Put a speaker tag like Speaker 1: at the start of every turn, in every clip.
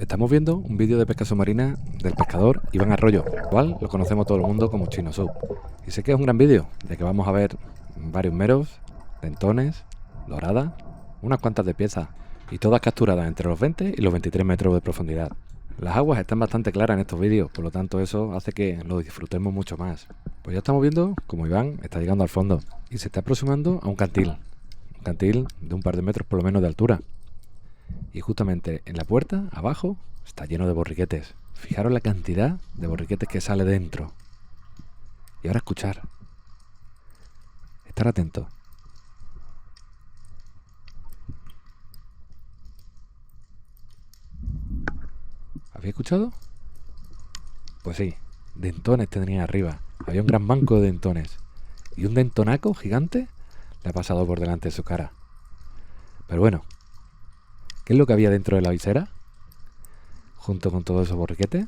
Speaker 1: Estamos viendo un vídeo de pesca submarina del pescador Iván Arroyo, cual lo conocemos todo el mundo como Chino Sub. Y sé que es un gran vídeo, ya que vamos a ver varios meros, dentones, doradas, unas cuantas de piezas, y todas capturadas entre los 20 y los 23 metros de profundidad. Las aguas están bastante claras en estos vídeos, por lo tanto eso hace que lo disfrutemos mucho más. Pues ya estamos viendo como Iván está llegando al fondo y se está aproximando a un cantil de un par de metros por lo menos de altura. Y justamente en la puerta, abajo, está lleno de borriquetes. Fijaros la cantidad de borriquetes que sale dentro. Y ahora escuchar. Estar atento. ¿Habéis escuchado? Pues sí, dentones tendría arriba. Había un gran banco de dentones. Y un dentonaco gigante le ha pasado por delante de su cara. Pero bueno, ¿qué es lo que había dentro de la visera? Junto con todos esos borriquetes.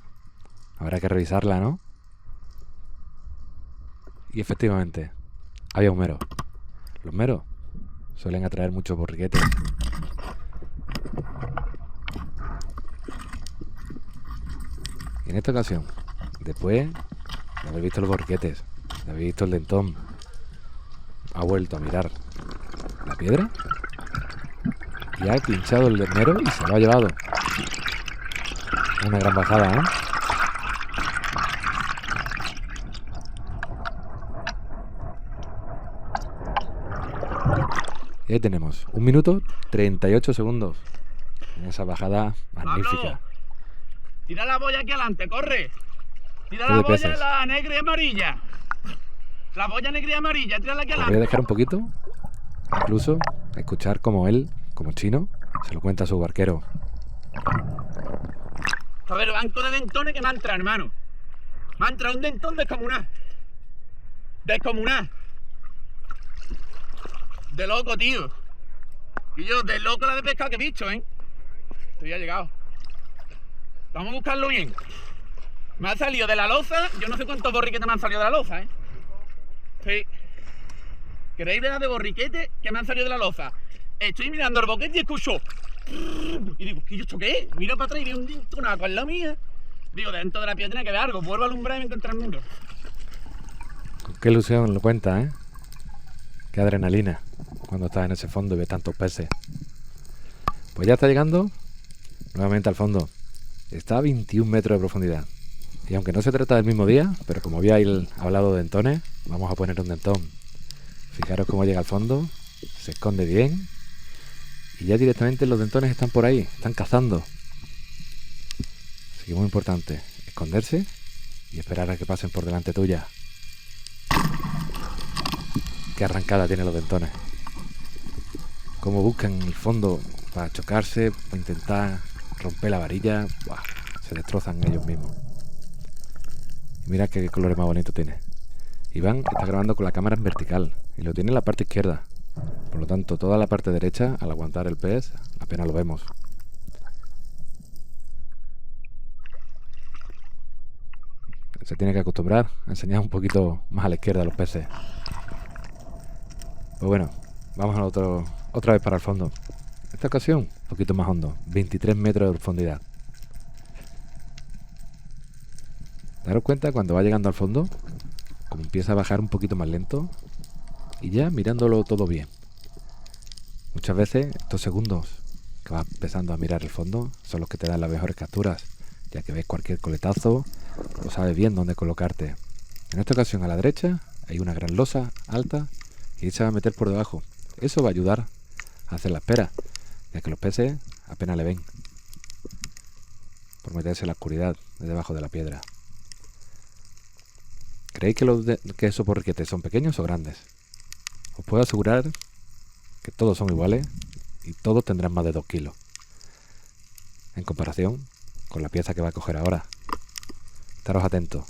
Speaker 1: Habrá que revisarla, ¿no? Y efectivamente, había un mero. Los meros suelen atraer muchos borriquetes. Y en esta ocasión, después de haber visto los borriquetes, de haber visto el dentón, ha vuelto a mirar la piedra y ha pinchado el mero y se lo ha llevado. Una gran bajada, ¿eh? Y ahí tenemos 1 minuto 38 segundos en esa bajada magnífica.
Speaker 2: Pablo, tira la boya aquí adelante, corre. Tira
Speaker 1: ¿Qué
Speaker 2: la
Speaker 1: de
Speaker 2: boya,
Speaker 1: peces?
Speaker 2: la negra y amarilla. La boya negra y amarilla, tírala aquí
Speaker 1: Os voy a
Speaker 2: adelante.
Speaker 1: dejar un poquito, incluso, a escuchar como él, como Chino, se lo cuenta a su barquero.
Speaker 2: A ver, banco de dentones que me ha entrado, hermano. Me ha entrado un dentón descomunal. Descomunal. De loco, tío. Y yo, de loco la de pescado que he visto, ¿eh? Estoy ya llegado. Vamos a buscarlo bien. Me ha salido de la loza. Yo no sé cuántos borriquetes me han salido de la loza, ¿eh? Sí. ¿Queréis ver de borriquetes que me han salido de la loza? Estoy mirando el boquete y escucho. Y digo, ¿qué esto qué es? Miro para atrás y veo un dentonaco al lado mía. Digo, dentro de la piedra tiene que haber algo. Vuelvo a alumbrar y me encuentro el mundo.
Speaker 1: Con qué ilusión lo cuenta, ¿eh? Qué adrenalina cuando estás en ese fondo y ves tantos peces. Pues ya está llegando nuevamente al fondo. Está a 21 metros de profundidad. Y aunque no se trata del mismo día, pero como había hablado de dentones, vamos a poner un dentón. Fijaros cómo llega al fondo, se esconde bien y ya directamente los dentones están por ahí, están cazando. Así que muy importante, esconderse y esperar a que pasen por delante tuya. Qué arrancada tienen los dentones. Cómo buscan el fondo para chocarse, para intentar romper la varilla. ¡Buah! Se destrozan ellos mismos. Y mira qué colores más bonitos tiene. Iván está grabando con la cámara en vertical y lo tiene en la parte izquierda. Por lo tanto, toda la parte derecha, al aguantar el pez, apenas lo vemos. Se tiene que acostumbrar a enseñar un poquito más a la izquierda a los peces. Pues bueno, vamos a otra vez para el fondo. En esta ocasión, un poquito más hondo, 23 metros de profundidad. Daros cuenta cuando va llegando al fondo, como empieza a bajar un poquito más lento y ya mirándolo todo bien. Muchas veces estos segundos que vas empezando a mirar el fondo son los que te dan las mejores capturas, ya que ves cualquier coletazo o sabes bien dónde colocarte. En esta ocasión a la derecha hay una gran losa alta y se va a meter por debajo. Eso va a ayudar a hacer la espera, ya que los peces apenas le ven por meterse en la oscuridad de debajo de la piedra. ¿Creéis que esos borriquetes son pequeños o grandes? Os puedo asegurar que todos son iguales y todos tendrán más de 2 kilos. En comparación con la pieza que va a coger ahora. Estaros atentos.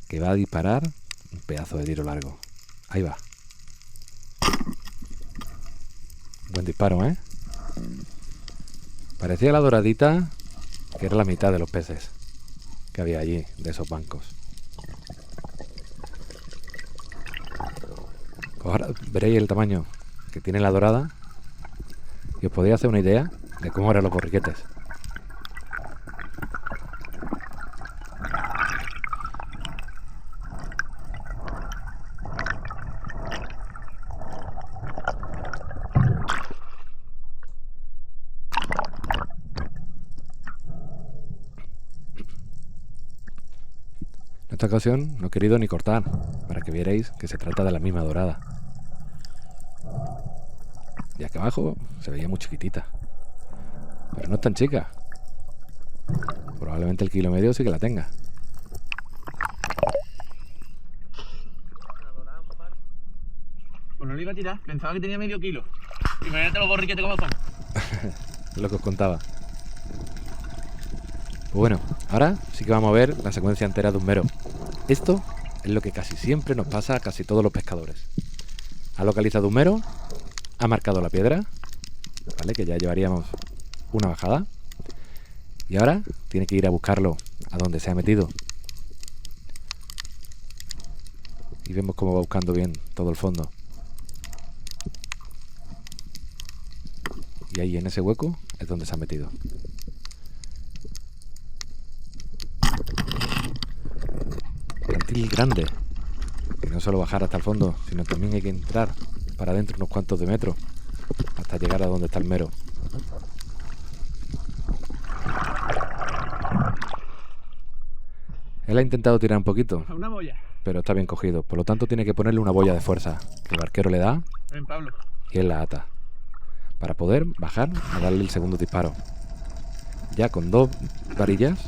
Speaker 1: Que va a disparar un pedazo de tiro largo. Ahí va. Buen disparo, ¿eh? Parecía la doradita que era la mitad de los peces que había allí, de esos bancos. Pues ahora veréis el tamaño que tiene la dorada y os podéis hacer una idea de cómo eran los borriquetes. En esta ocasión no he querido ni cortar, para que vierais que se trata de la misma dorada. Y aquí abajo se veía muy chiquitita, pero no es tan chica. Probablemente el kilo medio sí que la tenga.
Speaker 2: Pues no le iba a tirar, pensaba que tenía medio kilo. Imagínate los borriquetes como son.
Speaker 1: Lo que os contaba. Pues bueno, ahora sí que vamos a ver la secuencia entera de un mero. Esto es lo que casi siempre nos pasa a casi todos los pescadores. Ha localizado un mero, ha marcado la piedra, ¿vale? Que ya llevaríamos una bajada. Y ahora tiene que ir a buscarlo a donde se ha metido. Y vemos cómo va buscando bien todo el fondo. Y ahí en ese hueco es donde se ha metido. Plantil grande. Y no solo bajar hasta el fondo, sino también hay que entrar para adentro unos cuantos de metros hasta llegar a donde está el mero. Él ha intentado tirar un poquito,
Speaker 2: A una boya.
Speaker 1: pero está bien cogido. Por lo tanto tiene que ponerle una boya de fuerza que el barquero le da
Speaker 2: Ven, Pablo.
Speaker 1: y él la ata para poder bajar a darle el segundo disparo. Ya con 2 varillas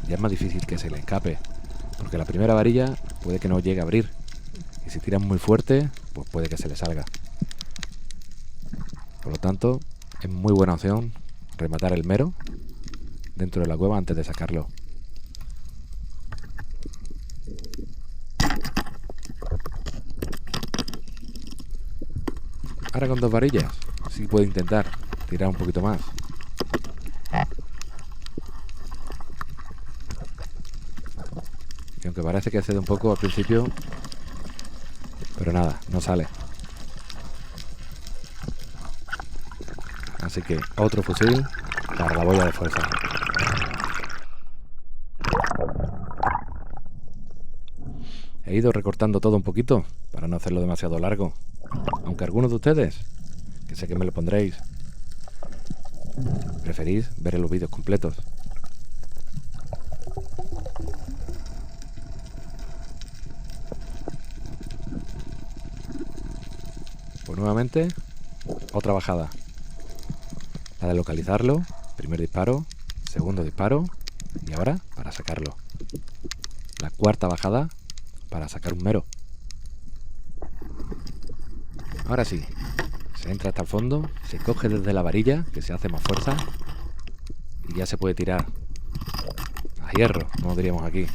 Speaker 1: ya es más difícil que se le escape, porque la primera varilla puede que no llegue a abrir, y si tiras muy fuerte pues puede que se le salga. Por lo tanto es muy buena opción rematar el mero dentro de la cueva antes de sacarlo. Ahora con 2 varillas sí puede intentar tirar un poquito más. Y aunque parece que cede un poco al principio, pero nada, no sale. Así que otro fusil para la boya de fuerza. He ido recortando todo un poquito para no hacerlo demasiado largo. Aunque algunos de ustedes, que sé que me lo pondréis, preferís ver los vídeos completos. Pues nuevamente, otra bajada. La de localizarlo, primer disparo, segundo disparo y ahora para sacarlo. La cuarta bajada para sacar un mero. Ahora sí, se entra hasta el fondo, se coge desde la varilla, que se hace más fuerza, y ya se puede tirar a hierro, como diríamos aquí.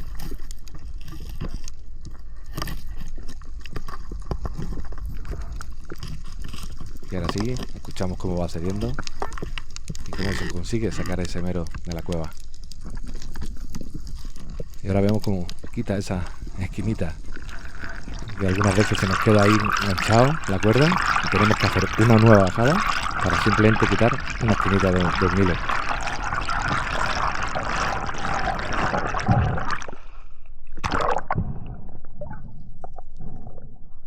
Speaker 1: Y ahora sí, escuchamos cómo va cediendo y cómo se consigue sacar ese mero de la cueva. Y ahora vemos cómo quita esa esquinita que algunas veces se nos queda ahí enganchado la cuerda y tenemos que hacer una nueva bajada para simplemente quitar una esquinita del hilo.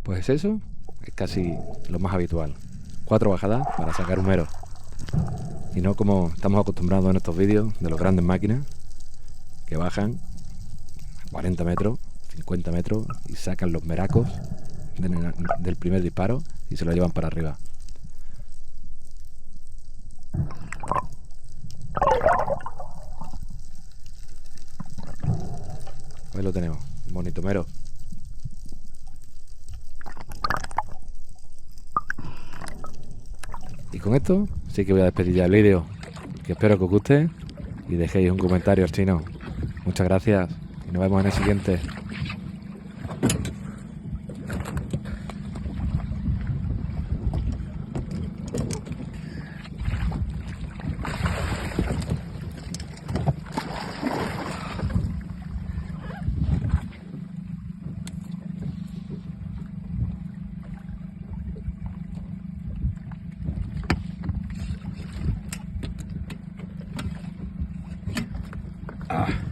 Speaker 1: Pues eso es casi lo más habitual. 4 bajadas para sacar un mero. Y no como estamos acostumbrados en estos vídeos de los grandes máquinas que bajan a 40 metros, 50 metros y sacan los meracos del primer disparo y se lo llevan para arriba. Ahí lo tenemos, un bonito mero. Y con esto sí que voy a despedir ya el vídeo, que espero que os guste y dejéis un comentario al chino. Muchas gracias y nos vemos en el siguiente. Ah.